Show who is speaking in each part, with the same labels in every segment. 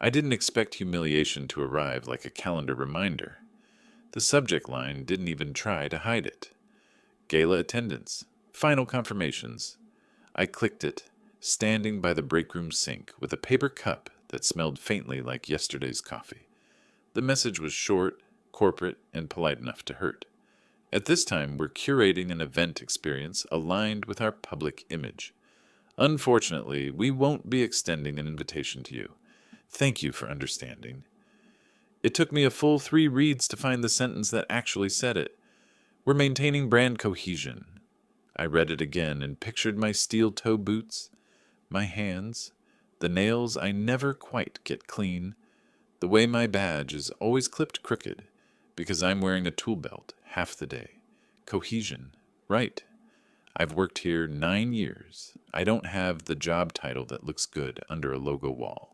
Speaker 1: I didn't expect humiliation to arrive like a calendar reminder. The subject line didn't even try to hide it. Gala attendance. Final confirmations. I clicked it, standing by the break room sink with a paper cup that smelled faintly like yesterday's coffee. The message was short, corporate, and polite enough to hurt. At this time, we're curating an event experience aligned with our public image. Unfortunately, we won't be extending an invitation to you. Thank you for understanding. It took me a full 3 reads to find the sentence that actually said it. We're maintaining brand cohesion. I read it again and pictured my steel toe boots, my hands, the nails I never quite get clean, the way my badge is always clipped crooked because I'm wearing a tool belt half the day. Cohesion. Right. I've worked here 9 years. I don't have the job title that looks good under a logo wall.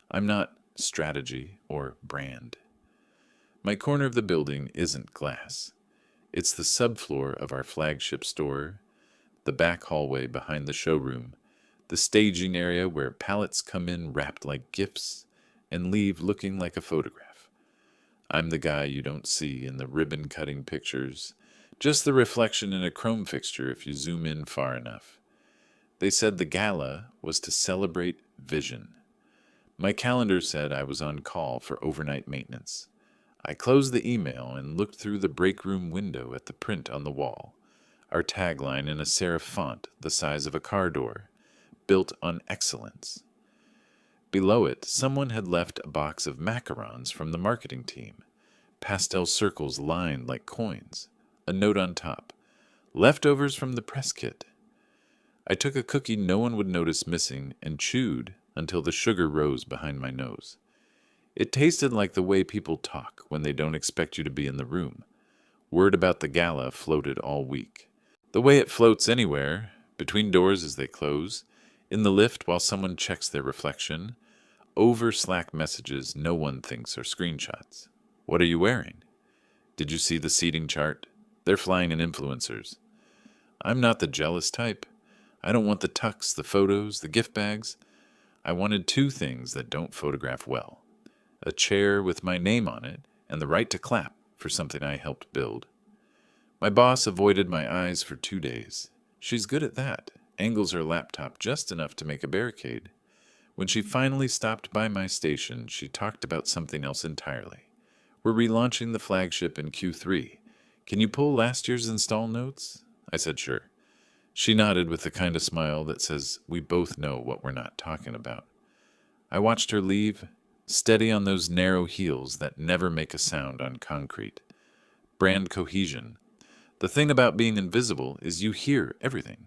Speaker 1: I'm not strategy or brand. My corner of the building isn't glass. It's the subfloor of our flagship store, the back hallway behind the showroom, the staging area where pallets come in wrapped like gifts and leave looking like a photograph. I'm the guy you don't see in the ribbon-cutting pictures, just the reflection in a chrome fixture if you zoom in far enough. They said the gala was to celebrate vision. My calendar said I was on call for overnight maintenance. I closed the email and looked through the break room window at the print on the wall, our tagline in a serif font the size of a car door, built on excellence. Below it, someone had left a box of macarons from the marketing team, pastel circles lined like coins, a note on top, leftovers from the press kit. I took a cookie no one would notice missing and chewed until the sugar rose behind my nose. It tasted like the way people talk when they don't expect you to be in the room. Word about the gala floated all week. The way it floats anywhere, between doors as they close, in the lift while someone checks their reflection, over Slack messages no one thinks are screenshots. What are you wearing? Did you see the seating chart? They're flying in influencers. I'm not the jealous type. I don't want the tux, the photos, the gift bags. I wanted 2 things that don't photograph well. A chair with my name on it, and the right to clap for something I helped build. My boss avoided my eyes for 2 days. She's good at that, angles her laptop just enough to make a barricade. When she finally stopped by my station, she talked about something else entirely. We're relaunching the flagship in Q3. Can you pull last year's install notes? I said sure. She nodded with the kind of smile that says we both know what we're not talking about. I watched her leave, steady on those narrow heels that never make a sound on concrete. Brand cohesion. The thing about being invisible is you hear everything.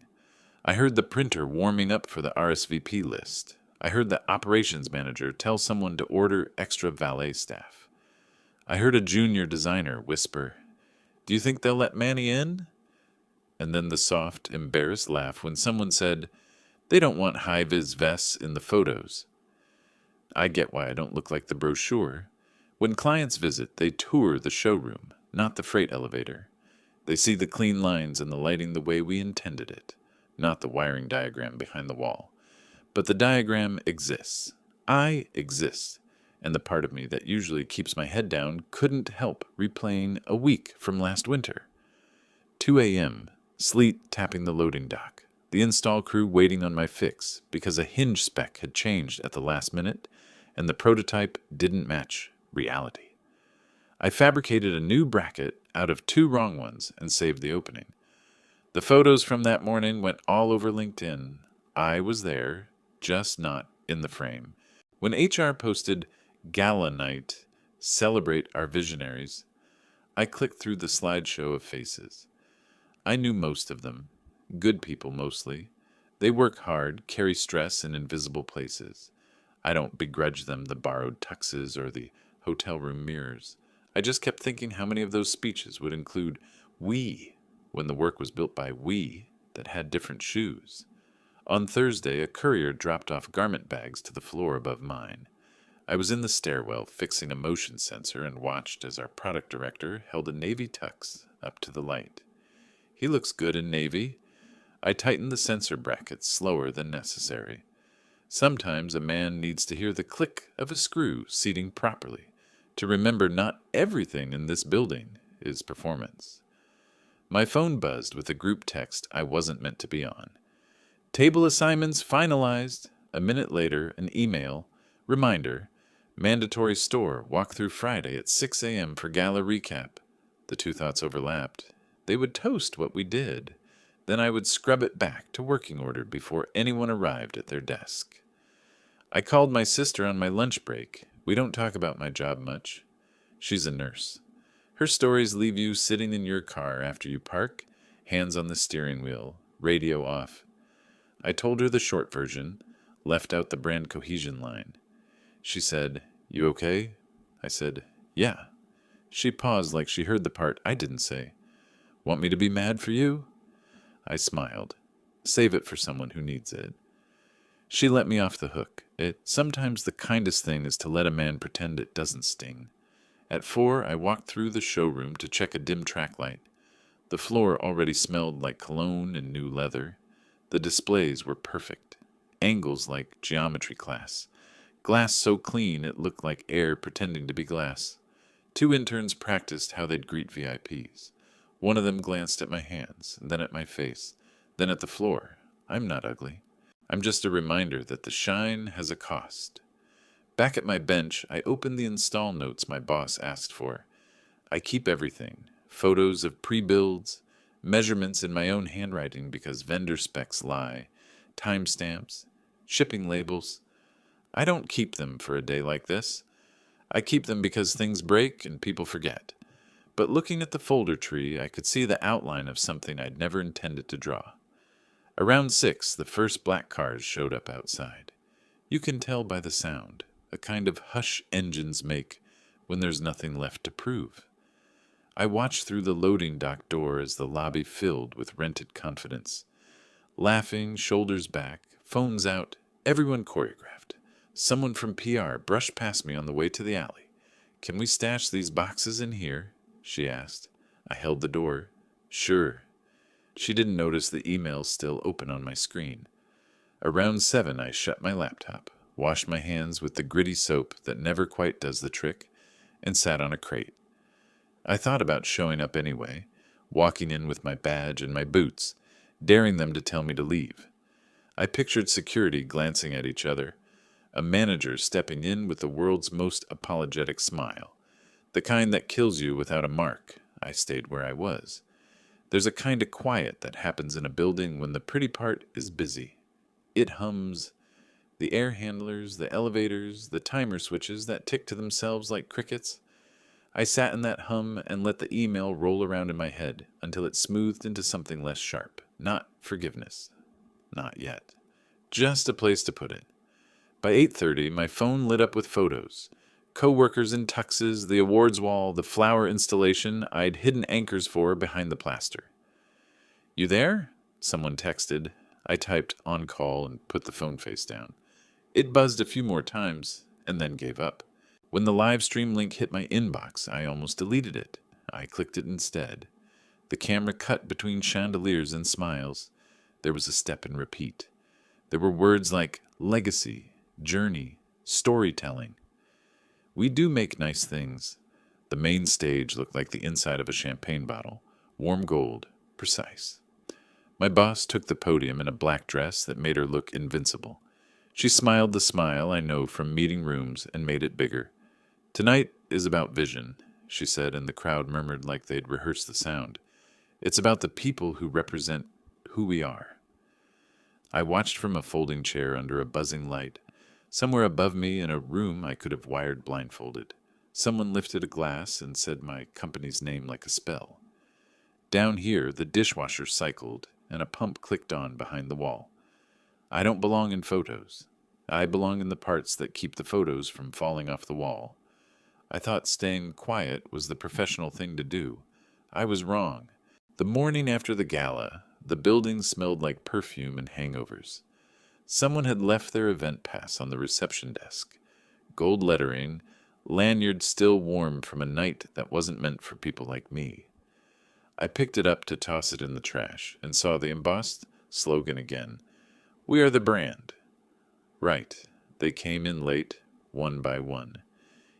Speaker 1: I heard the printer warming up for the RSVP list. I heard the operations manager tell someone to order extra valet staff. I heard a junior designer whisper, "Do you think they'll let Manny in?" And then the soft, embarrassed laugh when someone said, "They don't want high-vis vests in the photos." I get why I don't look like the brochure. When clients visit, they tour the showroom, not the freight elevator. They see the clean lines and the lighting the way we intended it, not the wiring diagram behind the wall. But the diagram exists. I exist. And the part of me that usually keeps my head down couldn't help replaying a week from last winter. 2 a.m., sleet tapping the loading dock, the install crew waiting on my fix because a hinge spec had changed at the last minute and the prototype didn't match reality. I fabricated a new bracket out of 2 wrong ones and saved the opening. The photos from that morning went all over LinkedIn. I was there, just not in the frame. When HR posted Gala Night, Celebrate Our Visionaries, I clicked through the slideshow of faces. I knew most of them, good people mostly. They work hard, carry stress in invisible places. I don't begrudge them the borrowed tuxes or the hotel room mirrors. I just kept thinking how many of those speeches would include "we" when the work was built by "we" that had different shoes. On Thursday, a courier dropped off garment bags to the floor above mine. I was in the stairwell fixing a motion sensor and watched as our product director held a navy tux up to the light. He looks good in navy. I tightened the sensor bracket slower than necessary. Sometimes a man needs to hear the click of a screw seating properly to remember not everything in this building is performance. My phone buzzed with a group text I wasn't meant to be on. Table assignments finalized. A minute later, an email. Reminder. Mandatory store walkthrough Friday at 6 a.m. for Gala recap. The two thoughts overlapped. They would toast what we did. Then I would scrub it back to working order before anyone arrived at their desk. I called my sister on my lunch break. We don't talk about my job much. She's a nurse. Her stories leave you sitting in your car after you park, hands on the steering wheel, radio off. I told her the short version, left out the brand cohesion line. She said, "You okay?" I said, "Yeah." She paused like she heard the part I didn't say. "Want me to be mad for you?" I smiled. "Save it for someone who needs it." She let me off the hook. Sometimes the kindest thing is to let a man pretend it doesn't sting. At 4, I walked through the showroom to check a dim track light. The floor already smelled like cologne and new leather. The displays were perfect. Angles like geometry class. Glass so clean it looked like air pretending to be glass. 2 interns practiced how they'd greet VIPs. One of them glanced at my hands, then at my face, then at the floor. I'm not ugly. I'm just a reminder that the shine has a cost. Back at my bench, I opened the install notes my boss asked for. I keep everything. Photos of pre-builds, measurements in my own handwriting because vendor specs lie, timestamps, shipping labels. I don't keep them for a day like this. I keep them because things break and people forget. But looking at the folder tree, I could see the outline of something I'd never intended to draw. Around 6, the first black cars showed up outside. You can tell by the sound, a kind of hush engines make when there's nothing left to prove. I watched through the loading dock door as the lobby filled with rented confidence. Laughing, shoulders back, phones out, everyone choreographed. Someone from PR brushed past me on the way to the alley. "Can we stash these boxes in here?" she asked. I held the door. "Sure." She didn't notice the emails still open on my screen. Around 7, I shut my laptop, washed my hands with the gritty soap that never quite does the trick, and sat on a crate. I thought about showing up anyway, walking in with my badge and my boots, daring them to tell me to leave. I pictured security glancing at each other, a manager stepping in with the world's most apologetic smile, the kind that kills you without a mark. I stayed where I was. There's a kind of quiet that happens in a building when the pretty part is busy. It hums. The air handlers, the elevators, the timer switches that tick to themselves like crickets. I sat in that hum and let the email roll around in my head until it smoothed into something less sharp. Not forgiveness. Not yet. Just a place to put it. By 8:30, my phone lit up with photos. Co-workers in tuxes, the awards wall, the flower installation I'd hidden anchors for behind the plaster. "You there?" Someone texted. I typed "on call" and put the phone face down. It buzzed a few more times and then gave up. When the live stream link hit my inbox, I almost deleted it. I clicked it instead. The camera cut between chandeliers and smiles. There was a step and repeat. There were words like legacy, journey, storytelling. We do make nice things. The main stage looked like the inside of a champagne bottle. Warm gold, precise. My boss took the podium in a black dress that made her look invincible. She smiled the smile I know from meeting rooms and made it bigger. "Tonight is about vision," she said, and the crowd murmured like they'd rehearsed the sound. "It's about the people who represent who we are." I watched from a folding chair under a buzzing light. Somewhere above me in a room I could have wired blindfolded. Someone lifted a glass and said my company's name like a spell. Down here, the dishwasher cycled, and a pump clicked on behind the wall. I don't belong in photos. I belong in the parts that keep the photos from falling off the wall. I thought staying quiet was the professional thing to do. I was wrong. The morning after the gala, the building smelled like perfume and hangovers. Someone had left their event pass on the reception desk. Gold lettering, lanyard still warm from a night that wasn't meant for people like me. I picked it up to toss it in the trash and saw the embossed slogan again. "We are the brand." Right. They came in late, one by one.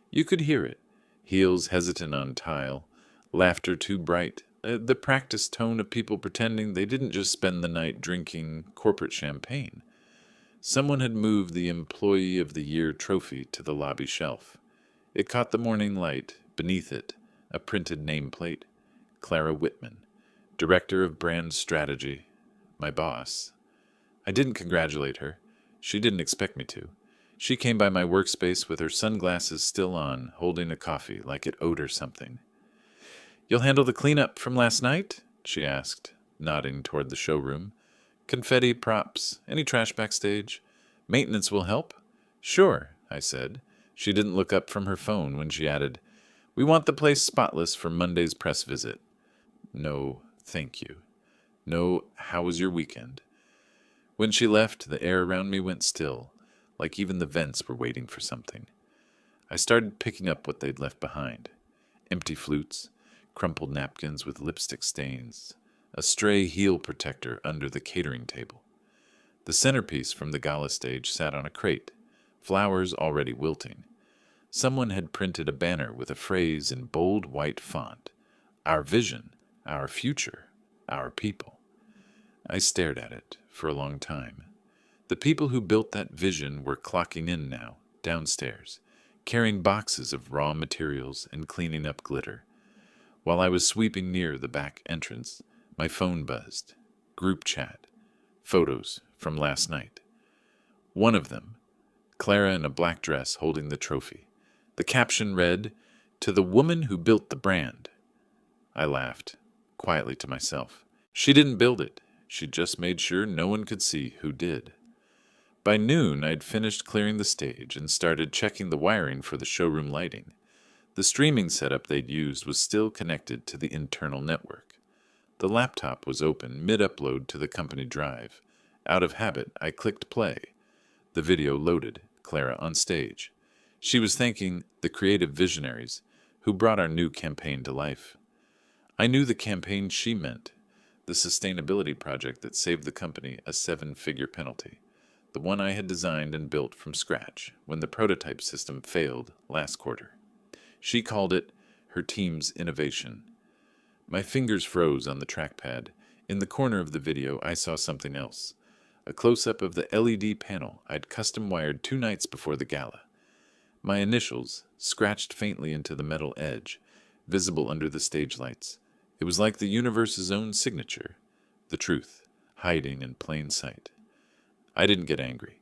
Speaker 1: You could hear it. Heels hesitant on tile, laughter too bright, the practiced tone of people pretending they didn't just spend the night drinking corporate champagne. Someone had moved the Employee of the Year trophy to the lobby shelf. It caught the morning light. Beneath it, a printed nameplate. Clara Whitman, Director of Brand Strategy. My boss. I didn't congratulate her. She didn't expect me to. She came by my workspace with her sunglasses still on, holding a coffee like it owed her something. "You'll handle the cleanup from last night?" she asked, nodding toward the showroom. "Confetti, props, any trash backstage? Maintenance will help?" "Sure," I said. She didn't look up from her phone when she added, "We want the place spotless for Monday's press visit." No, thank you. No, how was your weekend? When she left, the air around me went still, like even the vents were waiting for something. I started picking up what they'd left behind. Empty flutes, crumpled napkins with lipstick stains, a stray heel protector under the catering table. The centerpiece from the Gala stage sat on a crate, flowers already wilting. Someone had printed a banner with a phrase in bold white font: "Our vision, our future, our people." I stared at it for a long time. The people who built that vision were clocking in now, downstairs, carrying boxes of raw materials and cleaning up glitter. While I was sweeping near the back entrance, my phone buzzed. Group chat. Photos from last night. One of them, Clara in a black dress holding the trophy. The caption read, "To the woman who built the brand." I laughed, quietly to myself. She didn't build it. She just made sure no one could see who did. By noon, I'd finished clearing the stage and started checking the wiring for the showroom lighting. The streaming setup they'd used was still connected to the internal network. The laptop was open mid-upload to the company drive. Out of habit, I clicked play. The video loaded, Clara on stage. She was thanking the creative visionaries who brought our new campaign to life. I knew the campaign she meant, the sustainability project that saved the company a 7-figure penalty, the one I had designed and built from scratch when the prototype system failed last quarter. She called it her team's innovation. My fingers froze on the trackpad. In the corner of the video, I saw something else. A close-up of the LED panel I'd custom-wired 2 nights before the gala. My initials, scratched faintly into the metal edge, visible under the stage lights. It was like the universe's own signature, the truth, hiding in plain sight. I didn't get angry.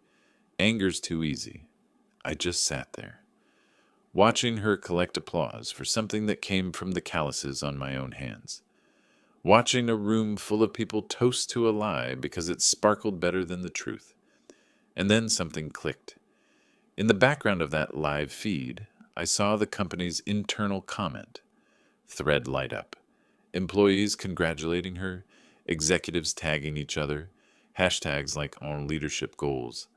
Speaker 1: Anger's too easy. I just sat there, watching her collect applause for something that came from the calluses on my own hands. Watching a room full of people toast to a lie because it sparkled better than the truth. And then something clicked. In the background of that live feed, I saw the company's internal comment. Thread light up. Employees congratulating her, executives tagging each other, hashtags like on leadership goals.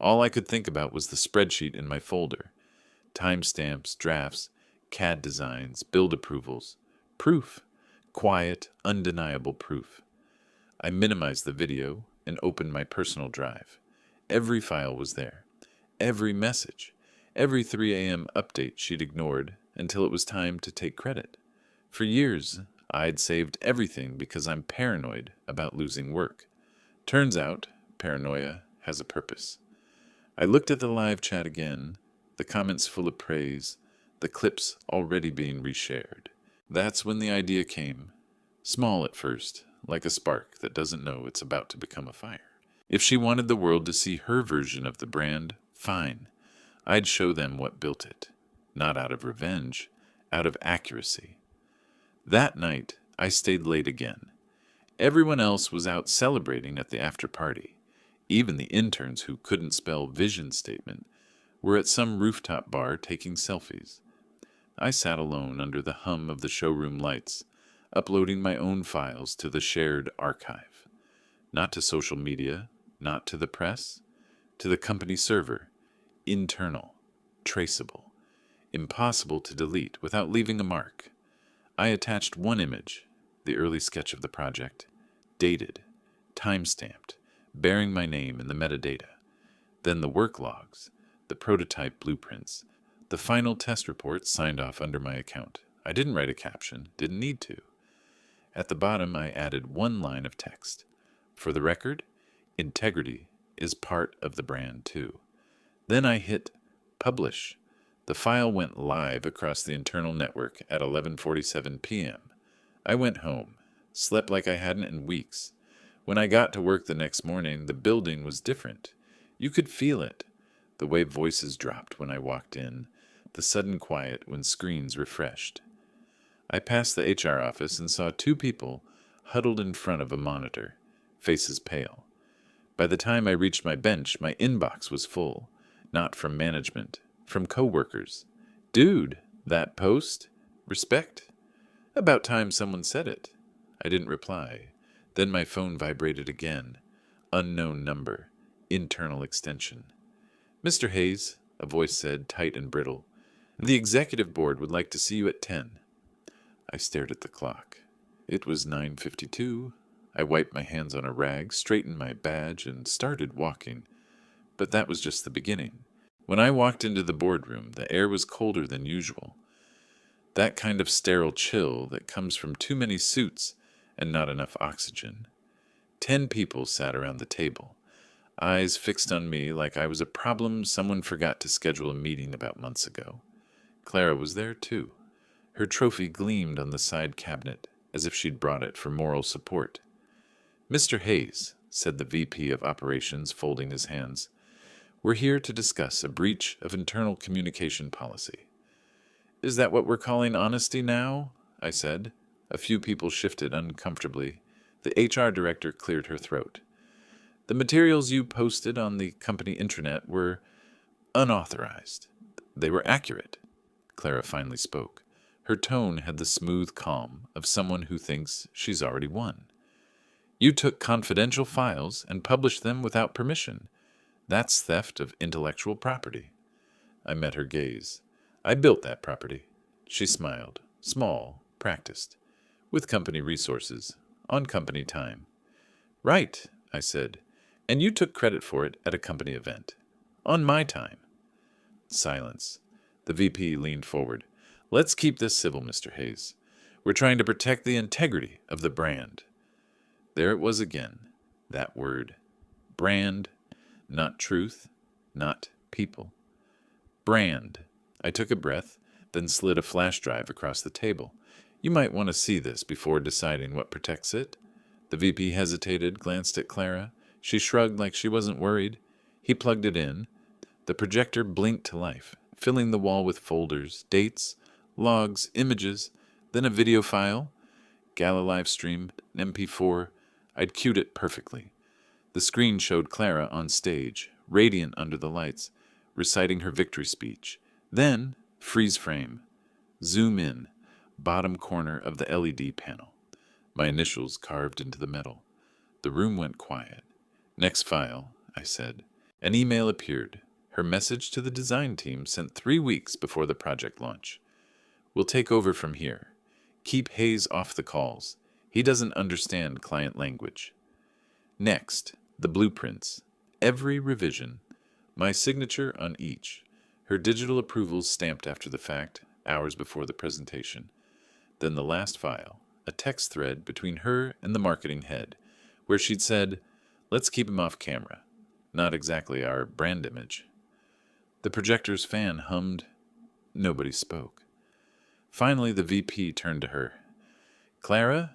Speaker 1: All I could think about was the spreadsheet in my folder. Timestamps, drafts, CAD designs, build approvals. Proof. Quiet, undeniable proof. I minimized the video and opened my personal drive. Every file was there. Every message. Every 3 a.m. update she'd ignored until it was time to take credit. For years, I'd saved everything because I'm paranoid about losing work. Turns out, paranoia has a purpose. I looked at the live chat again, the comments full of praise, the clips already being reshared. That's when the idea came. Small at first, like a spark that doesn't know it's about to become a fire. If she wanted the world to see her version of the brand, fine. I'd show them what built it. Not out of revenge, out of accuracy. That night, I stayed late again. Everyone else was out celebrating at the after-party. Even the interns who couldn't spell vision statement were at some rooftop bar taking selfies. I sat alone under the hum of the showroom lights, uploading my own files to the shared archive. Not to social media, not to the press, to the company server. Internal, traceable, impossible to delete without leaving a mark. I attached one image, the early sketch of the project, dated, time-stamped, bearing my name in the metadata. Then the work logs, the prototype blueprints, the final test report signed off under my account. I didn't write a caption, didn't need to. At the bottom, I added one line of text. For the record, integrity is part of the brand too. Then I hit publish. The file went live across the internal network at 11:47 p.m. I went home, slept like I hadn't in weeks. When I got to work the next morning, the building was different. You could feel it. The way voices dropped when I walked in, the sudden quiet when screens refreshed. I passed the HR office and saw two people huddled in front of a monitor, faces pale. By the time I reached my bench, my inbox was full. Not from management, from coworkers. Dude, that post? Respect? About time someone said it. I didn't reply. Then my phone vibrated again. Unknown number. Internal extension. Mr. Hayes, a voice said, tight and brittle. The executive board would like to see you at 10. I stared at the clock. It was 9:52. I wiped my hands on a rag, straightened my badge, and started walking. But that was just the beginning. When I walked into the boardroom, the air was colder than usual. That kind of sterile chill that comes from too many suits and not enough oxygen. 10 people sat around the table, eyes fixed on me like I was a problem someone forgot to schedule a meeting about months ago. Clara was there, too. Her trophy gleamed on the side cabinet, as if she'd brought it for moral support. Mr. Hayes, said the VP of Operations, folding his hands, we're here to discuss a breach of internal communication policy. Is that what we're calling honesty now? I said. A few people shifted uncomfortably. The HR director cleared her throat. The materials you posted on the company intranet were unauthorized. They were accurate. Clara finally spoke. Her tone had the smooth calm of someone who thinks she's already won. You took confidential files and published them without permission. That's theft of intellectual property. I met her gaze. I built that property. She smiled. Small, practiced. With company resources. On company time. Right, I said. And you took credit for it at a company event. On my time. Silence. The VP leaned forward. Let's keep this civil, Mr. Hayes. We're trying to protect the integrity of the brand. There it was again. That word. Brand. Not truth. Not people. Brand. I took a breath, then slid a flash drive across the table. You might want to see this before deciding what protects it. The VP hesitated, glanced at Clara. She shrugged like she wasn't worried. He plugged it in. The projector blinked to life, filling the wall with folders, dates, logs, images, then a video file. Gala live stream, an MP4. I'd cued it perfectly. The screen showed Clara on stage, radiant under the lights, reciting her victory speech. Then, freeze frame. Zoom in. Bottom corner of the LED panel. My initials carved into the metal. The room went quiet. Next file, I said. An email appeared. Her message to the design team sent 3 weeks before the project launch. We'll take over from here. Keep Hayes off the calls. He doesn't understand client language. Next, the blueprints. Every revision. My signature on each. Her digital approvals stamped after the fact, hours before the presentation. Then the last file, a text thread between her and the marketing head, where she'd said, let's keep him off camera. Not exactly our brand image. The projector's fan hummed. Nobody spoke. Finally, the VP turned to her. Clara,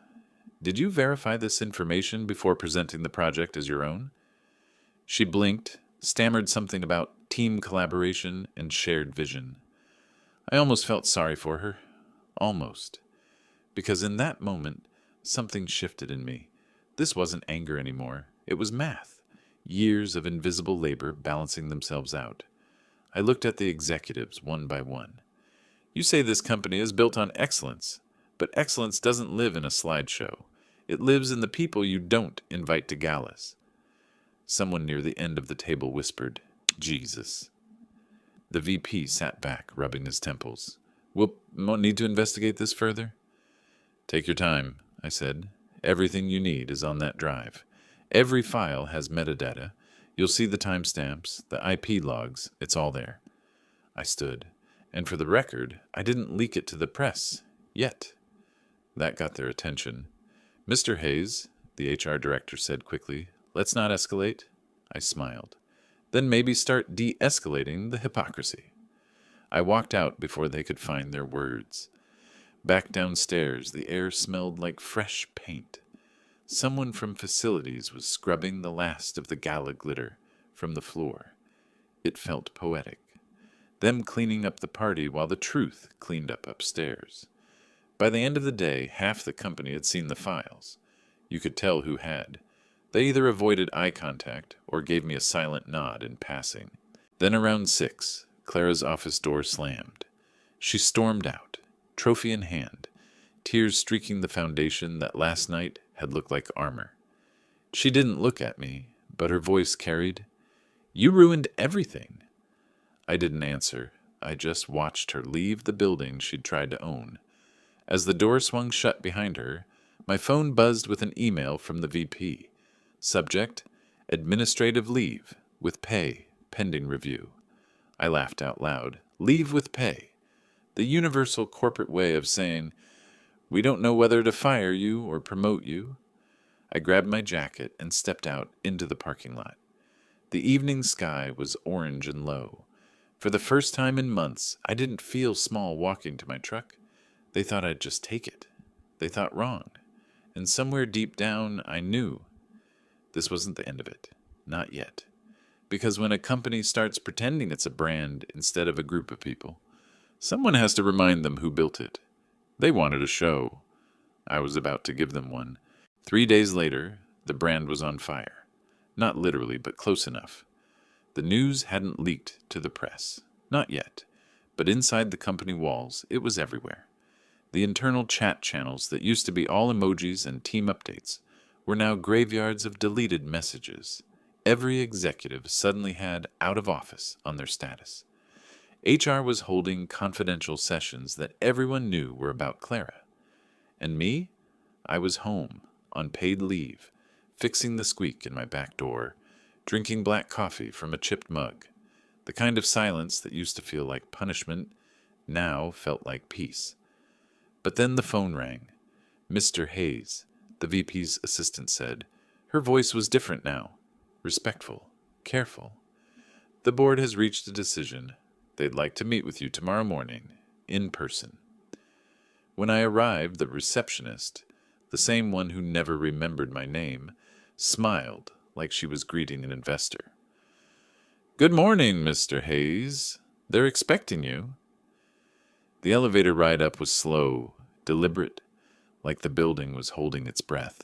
Speaker 1: did you verify this information before presenting the project as your own? She blinked, stammered something about team collaboration and shared vision. I almost felt sorry for her. Almost. Because in that moment, something shifted in me. This wasn't anger anymore. It was math. Years of invisible labor balancing themselves out. I looked at the executives one by one. You say this company is built on excellence, but excellence doesn't live in a slideshow. It lives in the people you don't invite to galas. Someone near the end of the table whispered, Jesus. The VP sat back, rubbing his temples. We'll need to investigate this further? Take your time, I said. Everything you need is on that drive. Every file has metadata. You'll see the timestamps, the IP logs, it's all there. I stood. And for the record, I didn't leak it to the press. Yet. That got their attention. Mr. Hayes, the HR director said quickly, let's not escalate. I smiled. Then maybe start de-escalating the hypocrisy. I walked out before they could find their words. Back downstairs, the air smelled like fresh paint. Someone from facilities was scrubbing the last of the Gala glitter from the floor. It felt poetic. Them cleaning up the party while the truth cleaned up upstairs. By the end of the day, half the company had seen the files. You could tell who had. They either avoided eye contact or gave me a silent nod in passing. Then around 6, Clara's office door slammed. She stormed out, trophy in hand, tears streaking the foundation that last night had looked like armor. She didn't look at me, but her voice carried, "You ruined everything." I didn't answer. I just watched her leave the building she'd tried to own. As the door swung shut behind her, my phone buzzed with an email from the VP. Subject, administrative leave, with pay, pending review. I laughed out loud. Leave with pay. The universal corporate way of saying, we don't know whether to fire you or promote you. I grabbed my jacket and stepped out into the parking lot. The evening sky was orange and low. For the first time in months, I didn't feel small walking to my truck. They thought I'd just take it. They thought wrong. And somewhere deep down, I knew. This wasn't the end of it. Not yet. Because when a company starts pretending it's a brand instead of a group of people, someone has to remind them who built it. They wanted a show. I was about to give them one. 3 days later, the brand was on fire. Not literally, but close enough. The news hadn't leaked to the press. Not yet. But inside the company walls, it was everywhere. The internal chat channels that used to be all emojis and team updates were now graveyards of deleted messages. Every executive suddenly had out of office on their status. HR was holding confidential sessions that everyone knew were about Clara. And me? I was home, on paid leave, fixing the squeak in my back door, drinking black coffee from a chipped mug. The kind of silence that used to feel like punishment now felt like peace. But then the phone rang. Mr. Hayes, the VP's assistant, said. Her voice was different now. Respectful. Careful. The board has reached a decision. They'd like to meet with you tomorrow morning, in person. When I arrived, the receptionist, the same one who never remembered my name, smiled like she was greeting an investor. Good morning, Mr. Hayes. They're expecting you. The elevator ride up was slow, deliberate, like the building was holding its breath.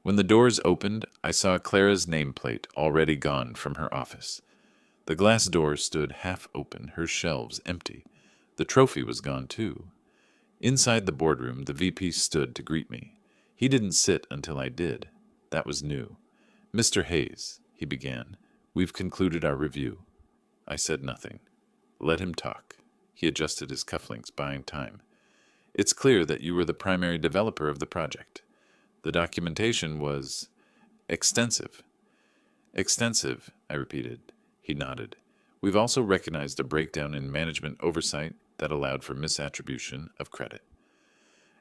Speaker 1: When the doors opened, I saw Clara's nameplate already gone from her office. The glass door stood half open, her shelves empty. The trophy was gone too. Inside the boardroom, the VP stood to greet me. He didn't sit until I did. That was new. Mr. Hayes, he began, we've concluded our review. I said nothing. Let him talk. He adjusted his cufflinks, buying time. It's clear that you were the primary developer of the project. The documentation was extensive. Extensive, I repeated. He nodded. We've also recognized a breakdown in management oversight that allowed for misattribution of credit.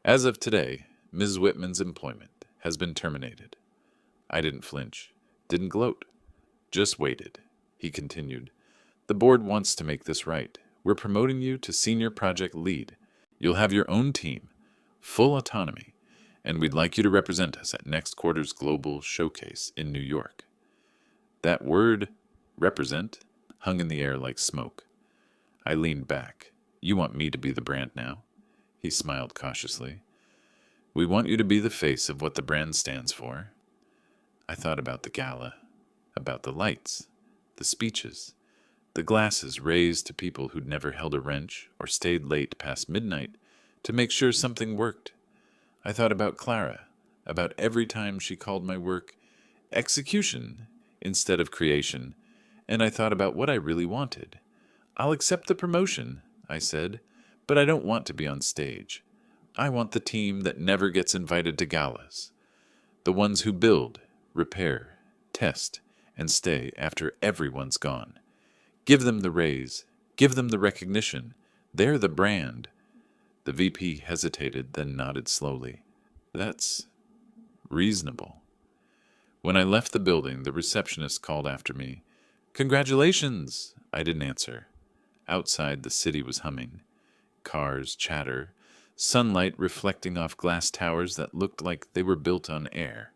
Speaker 1: As of today, Ms. Whitman's employment has been terminated. I didn't flinch, didn't gloat, just waited. He continued. The board wants to make this right. We're promoting you to senior project lead. You'll have your own team, full autonomy, and we'd like you to represent us at next quarter's global showcase in New York. That word, represent, hung in the air like smoke. I leaned back. You want me to be the brand now? He smiled cautiously. We want you to be the face of what the brand stands for. I thought about the gala, about the lights, the speeches, the glasses raised to people who'd never held a wrench or stayed late past midnight to make sure something worked. I thought about Clara, about every time she called my work execution instead of creation, and I thought about what I really wanted. I'll accept the promotion, I said, but I don't want to be on stage. I want the team that never gets invited to galas, the ones who build, repair, test, and stay after everyone's gone. Give them the raise. Give them the recognition. They're the brand. The VP hesitated, then nodded slowly. That's reasonable. When I left the building, the receptionist called after me. Congratulations! I didn't answer. Outside, the city was humming. Cars, chatter, sunlight reflecting off glass towers that looked like they were built on air.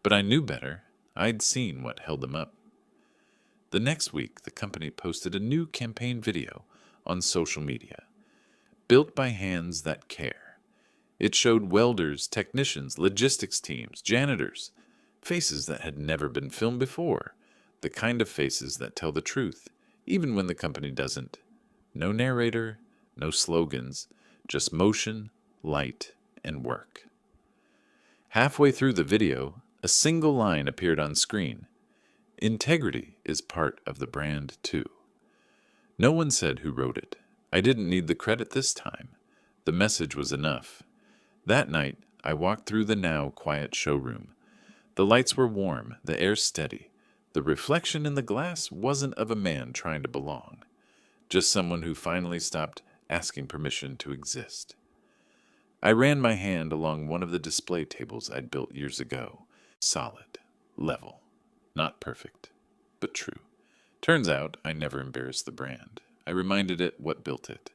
Speaker 1: But I knew better. I'd seen what held them up. The next week, the company posted a new campaign video on social media. Built by hands that care. It showed welders, technicians, logistics teams, janitors, faces that had never been filmed before, the kind of faces that tell the truth, even when the company doesn't. No narrator, no slogans, just motion, light, and work. Halfway through the video, a single line appeared on screen. Integrity is part of the brand, too. No one said who wrote it. I didn't need the credit this time. The message was enough. That night, I walked through the now quiet showroom. The lights were warm, the air steady. The reflection in the glass wasn't of a man trying to belong, just someone who finally stopped asking permission to exist. I ran my hand along one of the display tables I'd built years ago. Solid, level, not perfect, but true. Turns out I never embarrassed the brand. I reminded it what built it.